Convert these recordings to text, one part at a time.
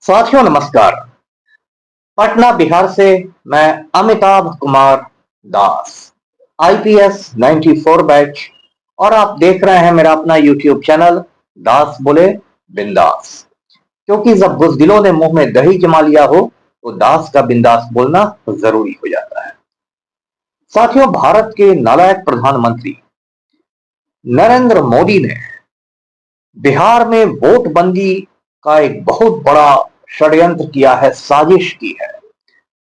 साथियों नमस्कार। पटना बिहार से मैं अमिताभ कुमार दास, आईपीएस 94 बैच, और आप देख रहे हैं मेरा अपना यूट्यूब चैनल दास बोले बिंदास। क्योंकि जब बुज़दिलों ने मुंह में दही जमा लिया हो तो दास का बिंदास बोलना जरूरी हो जाता है। साथियों, भारत के नालायक प्रधानमंत्री नरेंद्र मोदी ने बिहार में वोटबंदी का एक बहुत बड़ा षड्यंत्र किया है, साजिश की है।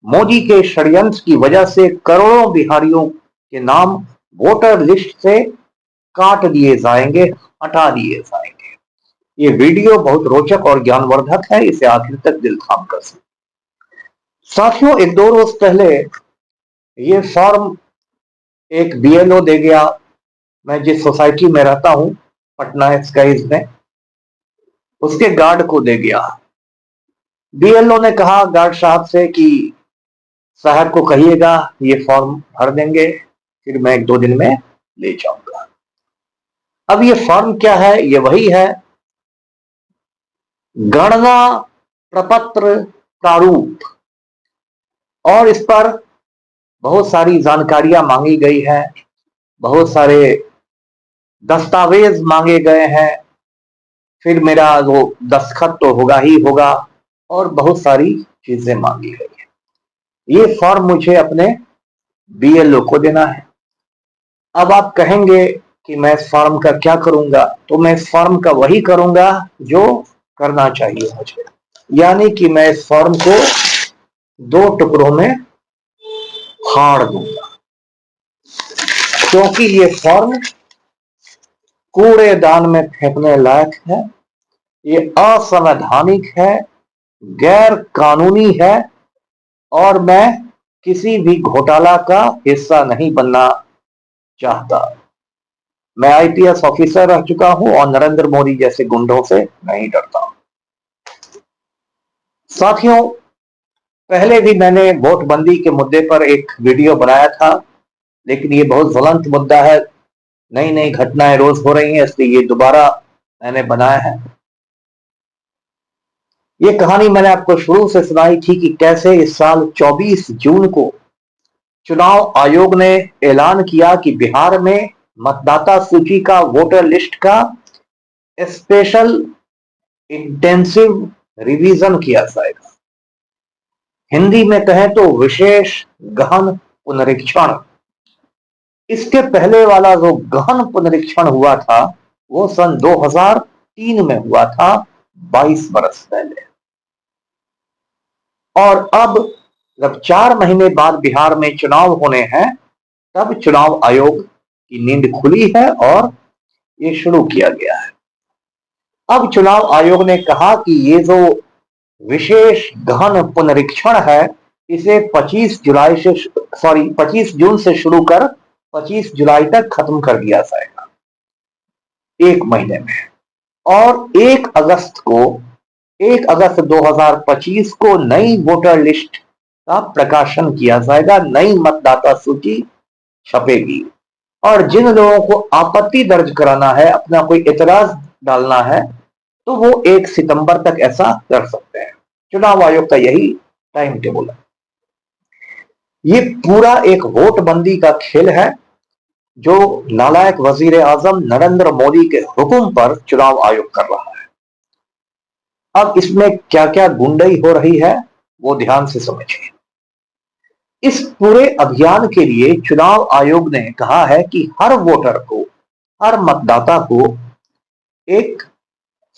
मोदी के षड्यंत्र की वजह से करोड़ों बिहारियों के नाम वोटर लिस्ट से काट दिए जाएंगे, हटा दिए जाएंगे। ये वीडियो बहुत रोचक और ज्ञानवर्धक है, इसे आखिर तक दिल थाम कर सुनिए। साथियों, एक दो रोज पहले ये फॉर्म एक बीएलओ दे गया। मैं जिस सोसाइटी में रहता हूं, पटना स्काइज में, उसके गार्ड को दे गया। बीएलओ ने कहा गार्ड साहब से कि साहब को कहिएगा ये फॉर्म भर देंगे, फिर मैं एक दो दिन में ले जाऊंगा। अब ये फॉर्म क्या है? ये वही है, गणना प्रपत्र प्रारूप, और इस पर बहुत सारी जानकारियां मांगी गई है, बहुत सारे दस्तावेज मांगे गए हैं, फिर मेरा वो दस्तखत तो होगा ही होगा, और बहुत सारी चीजें मांगी गई है। ये फॉर्म मुझे अपने बीएलओ को देना है। अब आप कहेंगे कि मैं इस फॉर्म का क्या करूंगा? तो मैं इस फॉर्म का वही करूंगा जो करना चाहिए मुझे, यानी कि मैं इस फॉर्म को दो टुकड़ों में फाड़ दूंगा, क्योंकि ये फॉर्म कूड़ेदान में फेंकने लायक है, ये असंवैधानिक है, गैर कानूनी है, और मैं किसी भी घोटाला का हिस्सा नहीं बनना चाहता। मैं आईपीएस ऑफिसर रह चुका हूं और नरेंद्र मोदी जैसे गुंडों से नहीं डरता हूं। साथियों, पहले भी मैंने वोटबंदी के मुद्दे पर एक वीडियो बनाया था, लेकिन ये बहुत ज्वलंत मुद्दा है, नई नई घटनाएं रोज हो रही हैं, इसलिए ये दोबारा मैंने बनाया है। ये कहानी मैंने आपको शुरू से सुनाई थी कि कैसे इस साल 24 जून को चुनाव आयोग ने ऐलान किया कि बिहार में मतदाता सूची का, वोटर लिस्ट का स्पेशल इंटेंसिव रिवीजन किया जाएगा। हिंदी में कहें तो विशेष गहन पुनरीक्षण। इसके पहले वाला जो गहन पुनरीक्षण हुआ था वो सन 2003 में हुआ था, 22 बरस पहले। और अब जब 4 महीने बाद बिहार में चुनाव होने हैं, तब चुनाव आयोग की नींद खुली है और ये शुरू किया गया है। अब चुनाव आयोग ने कहा कि ये जो विशेष गहन पुनरीक्षण है, इसे 25 जून से शुरू कर 25 जुलाई तक खत्म कर दिया जाएगा, 1 महीने में। और 1 अगस्त 2025 को नई वोटर लिस्ट का प्रकाशन किया जाएगा, नई मतदाता सूची छपेगी। और जिन लोगों को आपत्ति दर्ज कराना है, अपना कोई एतराज डालना है, तो वो 1 सितंबर तक ऐसा कर सकते हैं। चुनाव आयोग का यही टाइम टेबल है। ये पूरा एक वोटबंदी का खेल है जो नालायक वजीर आजम नरेंद्र मोदी के हुक्म पर चुनाव आयोग कर रहा है। अब इसमें क्या क्या गुंडई हो रही है वो ध्यान से समझिए। इस पूरे अभियान के लिए चुनाव आयोग ने कहा है कि हर वोटर को, हर मतदाता को एक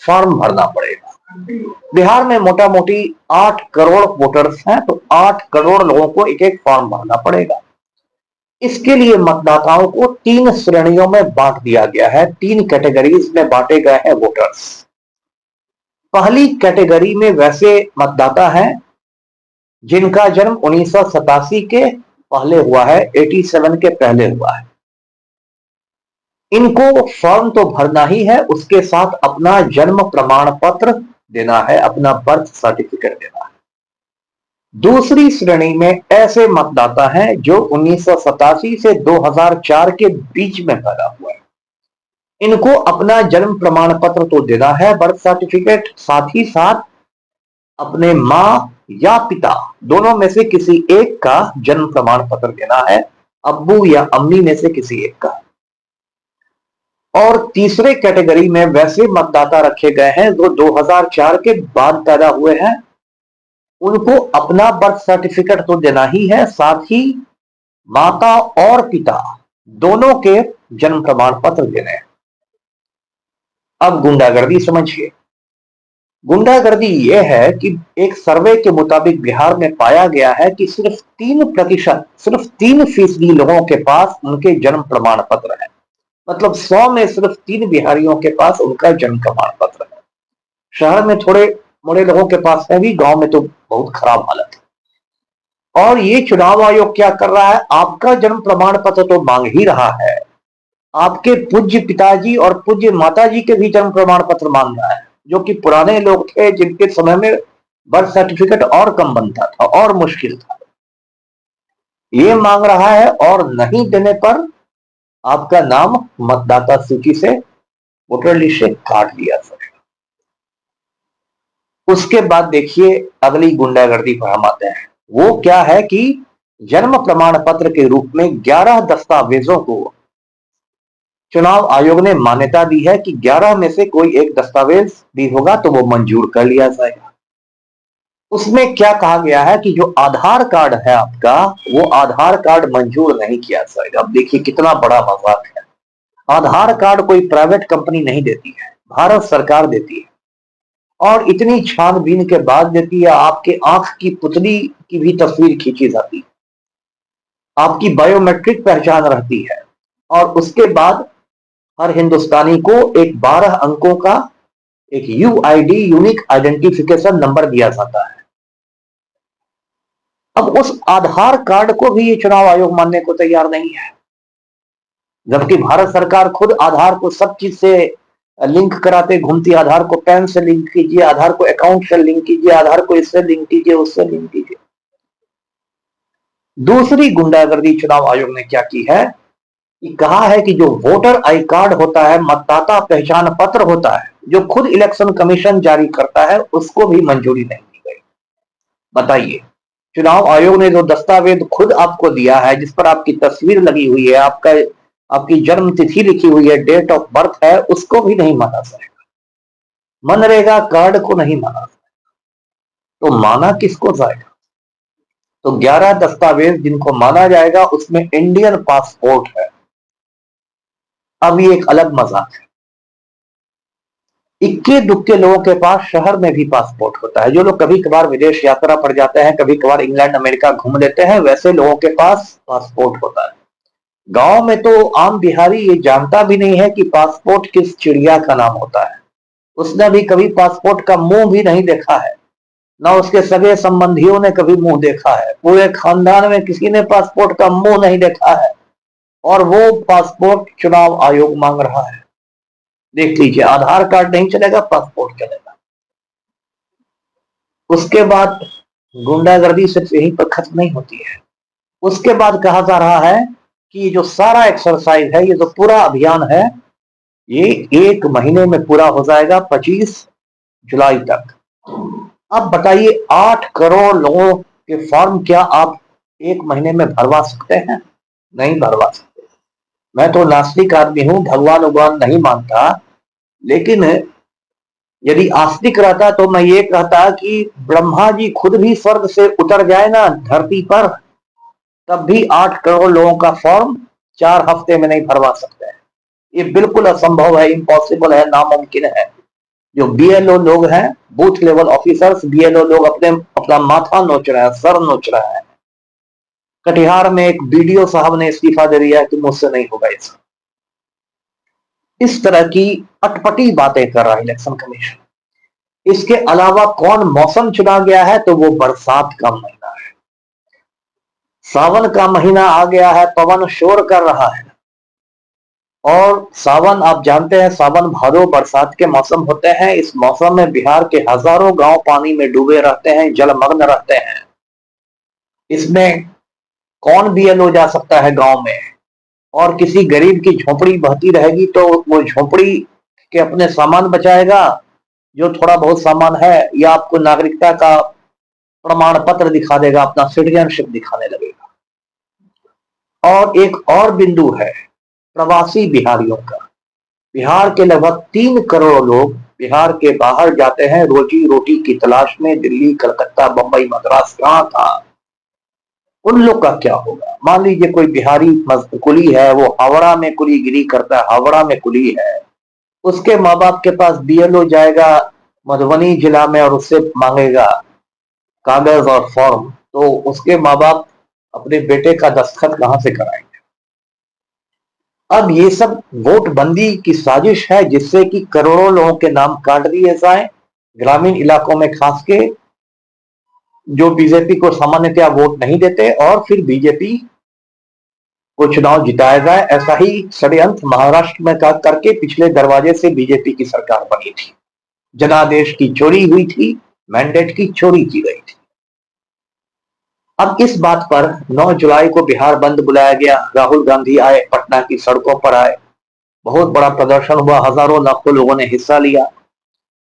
फॉर्म भरना पड़ेगा। बिहार में मोटा मोटी 8 करोड़ वोटर्स हैं, तो 8 करोड़ लोगों को एक एक फॉर्म भरना पड़ेगा। इसके लिए मतदाताओं को 3 श्रेणियों में बांट दिया गया है, 3 कैटेगरीज में बांटे गए हैं वोटर्स। पहली कैटेगरी में वैसे मतदाता हैं जिनका जन्म 1987 के पहले हुआ है, 87 के पहले हुआ है। इनको फॉर्म तो भरना ही है, उसके साथ अपना जन्म प्रमाण पत्र देना है, अपना बर्थ सर्टिफिकेट देना है। दूसरी श्रेणी में ऐसे मतदाता हैं जो 1987 से 2004 के बीच में पैदा हुआ है। इनको अपना जन्म प्रमाण पत्र तो देना है, बर्थ सर्टिफिकेट, साथ ही साथ अपने माँ या पिता दोनों में से किसी एक का जन्म प्रमाण पत्र देना है, अब्बू या अम्मी में से किसी एक का। और तीसरे कैटेगरी में वैसे मतदाता रखे गए हैं जो 2004 के बाद पैदा हुए हैं, उनको अपना बर्थ सर्टिफिकेट तो देना ही है, साथ ही माता और पिता दोनों के जन्म प्रमाण पत्र देने हैं। अब गुंडागर्दी समझिए। गुंडागर्दी यह है कि एक सर्वे के मुताबिक बिहार में पाया गया है कि सिर्फ 3%, सिर्फ 3% लोगों के पास उनके जन्म प्रमाण पत्र है। मतलब 100 में सिर्फ 3 बिहारियों के पास उनका जन्म प्रमाण पत्र है। शहर में थोड़े मोड़े लोगों के पास है भी, गांव में तो बहुत खराब हालत है। और ये चुनाव आयोग क्या कर रहा है, आपका जन्म प्रमाण पत्र तो मांग ही रहा है, आपके पूज्य पिताजी और पूज्य माताजी के भी जन्म प्रमाण पत्र मांग रहा है, जो कि पुराने लोग थे जिनके समय में बर्थ सर्टिफिकेट और कम बनता था और मुश्किल था। ये मांग रहा है और नहीं देने पर आपका नाम मतदाता सूची से, वोटर लिस्ट से काट दिया जाएगा। उसके बाद देखिए अगली गुंडागर्दी पर हम आते हैं। वो क्या है कि जन्म प्रमाण पत्र के रूप में 11 दस्तावेजों को चुनाव आयोग ने मान्यता दी है कि 11 में से कोई एक दस्तावेज भी होगा तो वो मंजूर कर लिया जाएगा। उसमें क्या कहा गया है कि जो आधार कार्ड है आपका, वो आधार कार्ड मंजूर नहीं किया जाएगा। अब देखिए कितना बड़ा मजाक है। आधार कार्ड कोई प्राइवेट कंपनी नहीं देती है, भारत सरकार देती है, और इतनी छानबीन के बाद देती है। आपके आंख की पुतली की भी तस्वीर खींची जाती है, आपकी बायोमेट्रिक पहचान रहती है, और उसके बाद हर हिंदुस्तानी को एक 12 अंकों का एक यूआईडी, यूनिक आइडेंटिफिकेशन नंबर दिया जाता है। अब उस आधार कार्ड को भी ये चुनाव आयोग मानने को तैयार नहीं है, जबकि भारत सरकार खुद आधार को सब चीज से लिंक कराते घूमती। आधार को पैन से लिंक कीजिए, आधार को अकाउंट से लिंक कीजिए, आधार को इससे लिंक कीजिए, उससे लिंक कीजिए। दूसरी गुंडागर्दी चुनाव आयोग ने क्या की है कि कहा है कि जो वोटर आई कार्ड होता है, मतदाता पहचान पत्र होता है, जो खुद इलेक्शन कमीशन जारी करता है, उसको भी मंजूरी नहीं दी गई। बताइए, चुनाव आयोग ने जो दस्तावेज खुद आपको दिया है, जिस पर आपकी तस्वीर लगी हुई है, आपकी जन्म तिथि लिखी हुई है, डेट ऑफ बर्थ है, उसको भी नहीं माना जाएगा। मनरेगा कार्ड को नहीं माना जाएगा, तो माना किसको जाएगा? तो 11 दस्तावेज जिनको माना जाएगा उसमें इंडियन पासपोर्ट है। अब ये एक अलग मजाक है। इक्के दुक्के लोगों के पास शहर में भी पासपोर्ट होता है। जो लोग कभी कभार विदेश यात्रा पर जाते हैं, कभी कभार इंग्लैंड अमेरिका घूम लेते हैं, वैसे लोगों के पास पासपोर्ट होता है। गांव में तो आम बिहारी ये जानता भी नहीं है कि पासपोर्ट किस चिड़िया का नाम होता है। उसने भी कभी पासपोर्ट का मुंह भी नहीं देखा है, ना उसके सगे संबंधियों ने कभी मुंह देखा है। पूरे खानदान में किसी ने पासपोर्ट का मुंह नहीं देखा है, और वो पासपोर्ट चुनाव आयोग मांग रहा है। देख लीजिए, आधार कार्ड नहीं चलेगा, पासपोर्ट चलेगा। उसके बाद गुंडागर्दी सिर्फ यहीं पर खत्म नहीं होती है। उसके बाद कहा जा रहा है कि ये जो सारा एक्सरसाइज है, ये जो पूरा अभियान है, ये 1 महीने में पूरा हो जाएगा, 25 जुलाई तक। अब बताइए, 8 करोड़ लोगों के फॉर्म क्या आप 1 महीने में भरवा सकते हैं? नहीं भरवा सकते। मैं तो नास्तिक आदमी हूं, भगवान उगवान नहीं मानता, लेकिन यदि आस्तिक रहता तो मैं ये कहता कि ब्रह्मा जी खुद भी स्वर्ग से उतर जाए ना धरती पर, तब भी 8 करोड़ लोगों का फॉर्म 4 हफ्ते में नहीं भरवा सकते हैं। ये बिल्कुल असंभव है, इम्पॉसिबल है, नामुमकिन है। जो बीएलओ लोग हैं, बूथ लेवल ऑफिसर्स, बीएलओ लोग अपना माथा नोच रहे हैं, सर नोच रहे हैं। कटिहार में एक बीडीओ साहब ने इस्तीफा दे दिया कि मुझसे नहीं होगा इसका। इस तरह की अटपटी बातें कर रहा है इलेक्शन कमीशन। इसके अलावा कौन मौसम चुना गया है, तो वो बरसात का महीना है। सावन का महीना आ गया है, पवन शोर कर रहा है। और सावन, आप जानते हैं, सावन भादो बरसात के मौसम होते हैं। इस मौसम में बिहार के हजारों गांव पानी में डूबे रहते हैं, जलमग्न रहते हैं। इसमें कौन बीएलओ जा सकता है गांव में? और किसी गरीब की झोपड़ी बहती रहेगी तो वो झोपड़ी के अपने सामान बचाएगा, जो थोड़ा बहुत सामान है, या आपको नागरिकता का प्रमाण पत्र दिखा देगा, अपना सिटीजनशिप दिखाने लगेगा। और एक और बिंदु है प्रवासी बिहारियों का। बिहार के लगभग 3 करोड़ लोग बिहार के बाहर जाते हैं रोजी रोटी की तलाश में, दिल्ली, कलकत्ता, बंबई, मद्रास, कहां कहां। उन लोग का क्या होगा? मान लीजिए कोई बिहारी कुली है, वो हावड़ा में कुलीगिरी करता है, हावड़ा में कुली है, उसके माँ बाप के पास बीएलओ जाएगा मधुबनी जिला में और उससे मांगेगा कागज और फॉर्म, तो उसके माँ बाप अपने बेटे का दस्तखत कहां से कराएंगे? अब ये सब वोटबंदी की साजिश है, जिससे कि करोड़ों लोगों के नाम काट दिए जाए, ग्रामीण इलाकों में खास के, जो बीजेपी को सामान्यतया वोट नहीं देते, और फिर बीजेपी को चुनाव जिताया जाए। ऐसा ही षड्यंत्र महाराष्ट्र में करके पिछले दरवाजे से बीजेपी की सरकार बनी थी। जनादेश की चोरी हुई थी, मैंडेट की चोरी की गई थी। अब इस बात पर 9 जुलाई को बिहार बंद बुलाया गया। राहुल गांधी आए, पटना की सड़कों पर आए, बहुत बड़ा प्रदर्शन हुआ, हजारों लाखों लोगों ने हिस्सा लिया।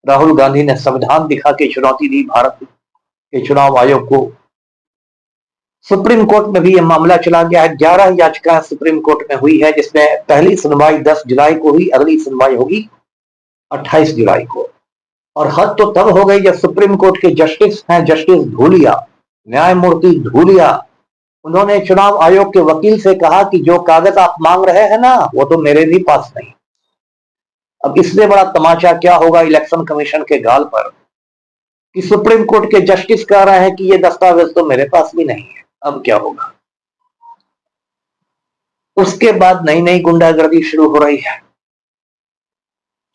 राहुल गांधी ने संविधान दिखा के चुनौती दी भारत के चुनाव आयोग को। सुप्रीम कोर्ट में भी यह मामला चला गया है। 11 याचिकाएं सुप्रीम कोर्ट में हुई है, जिसमें पहली सुनवाई 10 जुलाई को हुई, अगली सुनवाई होगी 28 जुलाई को। और हद तो तब हो गई जब सुप्रीम कोर्ट के जस्टिस हैं, जस्टिस धूलिया, न्यायमूर्ति धूलिया, उन्होंने चुनाव आयोग के वकील से कहा कि जो कागज आप मांग रहे हैं ना, वो तो मेरे भी पास नहीं। अब इससे बड़ा तमाचा क्या होगा इलेक्शन कमीशन के गाल पर, कि सुप्रीम कोर्ट के जस्टिस कह रहे हैं कि ये दस्तावेज तो मेरे पास भी नहीं है। अब क्या होगा? उसके बाद नई नई गुंडागर्दी शुरू हो रही है।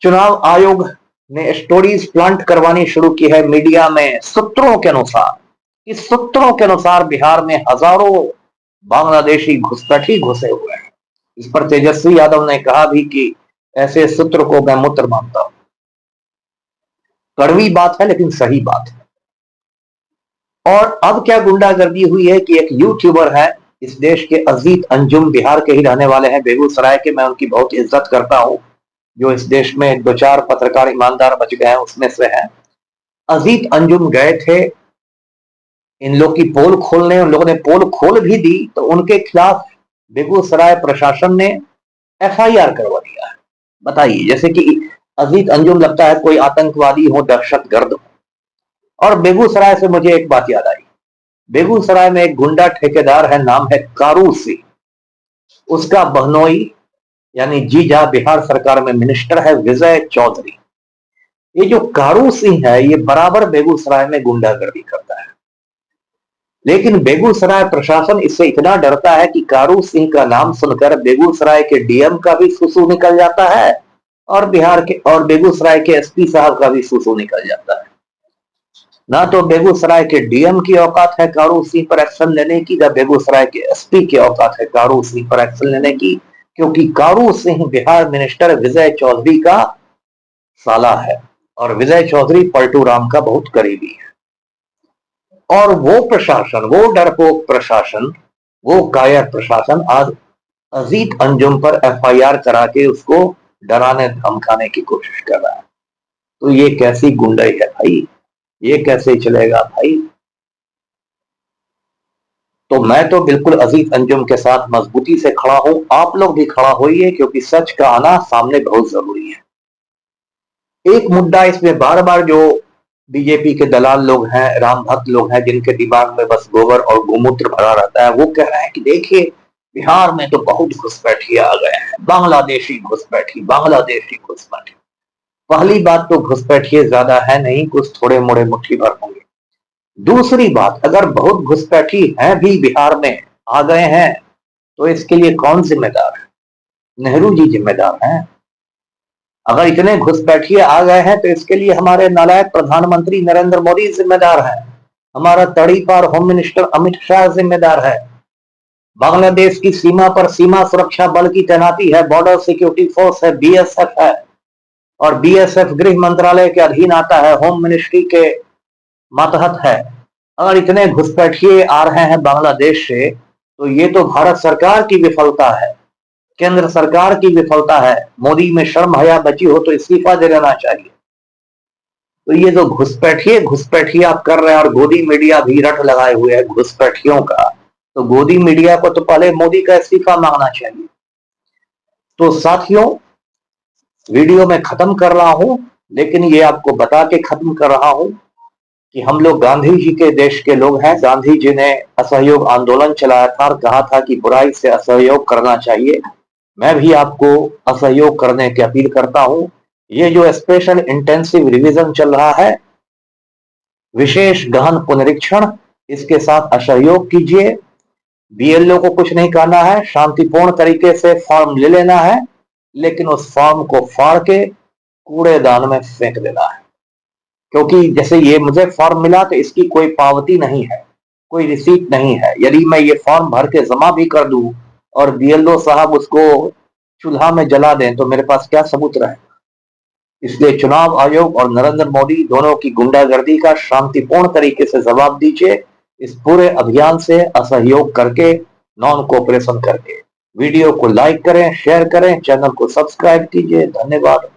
चुनाव आयोग ने स्टोरीज प्लांट करवानी शुरू की है मीडिया में, सूत्रों के अनुसार। इस सूत्रों के अनुसार बिहार में हजारों बांग्लादेशी घुसपैठी घुसे हुए हैं। इस पर तेजस्वी यादव ने कहा भी कि ऐसे सूत्र को मैं मूत्र मानता हूं। कड़वी बात है लेकिन सही बात है। और अब क्या गुंडागर्दी हुई है कि एक यूट्यूबर है इस देश के, अजीत अंजुम, बिहार के ही रहने वाले हैं, बेगूसराय के। मैं उनकी बहुत इज्जत करता हूं, जो इस देश में 2-4 पत्रकार ईमानदार बच गए हैं उसमें से हैं। अजीत अंजुम गए थे इन लोग की पोल खोलने, उन लोगों ने पोल खोल भी दी, तो उनके खिलाफ बेगूसराय प्रशासन ने एफआईआर करवा दिया है। बताइए, जैसे कि अजीत अंजुम लगता है कोई आतंकवादी हो, दहशतगर्द हो। और बेगूसराय से मुझे एक बात याद आई। बेगूसराय में एक गुंडा ठेकेदार है, नाम है कारू सिंह। उसका बहनोई यानी जीजा बिहार सरकार में मिनिस्टर है, विजय चौधरी। ये जो कारू सिंह है, ये बराबर बेगूसराय में गुंडागर्दी करता है। लेकिन बेगूसराय प्रशासन इससे इतना डरता है कि कारू सिंह का नाम सुनकर बेगूसराय के डीएम का भी सुसु निकल जाता है, और बिहार के और बेगूसराय के एसपी साहब का भी सुसु निकल जाता है। ना तो बेगूसराय के डीएम की औकात है कारू सिंह पर एक्शन लेने की, ना बेगूसराय के एसपी की औकात है कारू सिंह पर एक्शन लेने की, क्योंकि कारू सिंह बिहार मिनिस्टर विजय चौधरी का साला है, और विजय चौधरी पलटू राम का बहुत करीबी है। और वो प्रशासन, वो डरपोक प्रशासन, वो कायर प्रशासन आज अजीत अंजुम पर एफआईआर करा के उसको डराने धमकाने की कोशिश कर रहा है। तो ये कैसी गुंडाई है भाई? ये कैसे चलेगा भाई? तो मैं तो बिल्कुल अजीत अंजुम के साथ मजबूती से खड़ा हूं। आप लोग भी खड़ा होइए, क्योंकि सच का आना सामने बहुत जरूरी है। एक मुद्दा इसमें बार बार जो बीजेपी के दलाल लोग हैं, राम भक्त लोग हैं, जिनके दिमाग में बस गोबर और गोमूत्र भरा रहता है, वो कह रहे हैं कि देखिए बिहार में तो बहुत घुसपैठिए आ गए हैं, बांग्लादेशी घुसपैठी, बांग्लादेशी घुसपैठी। पहली बात तो घुसपैठिए ज्यादा है नहीं, कुछ थोड़े मोड़े मुट्ठी भर होंगे। दूसरी बात, अगर बहुत घुसपैठी हैं भी बिहार में आ गए हैं, तो इसके लिए कौन जिम्मेदार है? नेहरू जी जिम्मेदार हैं। अगर इतने घुसपैठिए आ गए हैं, तो इसके लिए हमारे नालायक प्रधानमंत्री नरेंद्र मोदी जिम्मेदार है, हमारा तड़ी पार होम मिनिस्टर अमित शाह जिम्मेदार है। बांग्लादेश की सीमा पर सीमा सुरक्षा बल की तैनाती है, बॉर्डर सिक्योरिटी फोर्स है, बीएसएफ है, और बीएसएफ गृह मंत्रालय के अधीन आता है, होम मिनिस्ट्री के मातहत है। अगर इतने घुसपैठिए आ रहे हैं बांग्लादेश से, तो ये तो भारत सरकार की विफलता है, केंद्र सरकार की विफलता है। मोदी में शर्म हया बची हो तो इस्तीफा दे देना चाहिए। तो ये जो घुसपैठिए आप कर रहे हैं और गोदी मीडिया भी रट लगाए हुए है घुसपैठियों का, तो गोदी मीडिया को तो पहले मोदी का इस्तीफा मांगना चाहिए। तो साथियों, वीडियो में खत्म कर रहा हूं, लेकिन ये आपको बता के खत्म कर रहा हूं कि हम लोग गांधी जी के देश के लोग हैं। गांधी जी ने असहयोग आंदोलन चलाया था और कहा था कि बुराई से असहयोग करना चाहिए। मैं भी आपको असहयोग करने की अपील करता हूं। ये जो स्पेशल इंटेंसिव रिवीजन चल रहा है, विशेष गहन पुनरीक्षण, इसके साथ असहयोग कीजिए। बीएलओ को कुछ नहीं करना है, शांतिपूर्ण तरीके से फॉर्म ले लेना है, लेकिन उस फॉर्म को फाड़ के कूड़ेदान में फेंक देना है। क्योंकि जैसे ये मुझे फॉर्म मिला तो इसकी कोई पावती नहीं है, कोई रिसीट नहीं है। यदि मैं ये फॉर्म भर के जमा भी कर दूं और बीएलओ साहब उसको चूल्हा में जला दें तो मेरे पास क्या सबूत रहे। इसलिए चुनाव आयोग और नरेंद्र मोदी दोनों की गुंडागर्दी का शांतिपूर्ण तरीके से जवाब दीजिए, इस पूरे अभियान से असहयोग करके, नॉन कोऑपरेशन करके। वीडियो को लाइक करें, शेयर करें, चैनल को सब्सक्राइब कीजिए। धन्यवाद।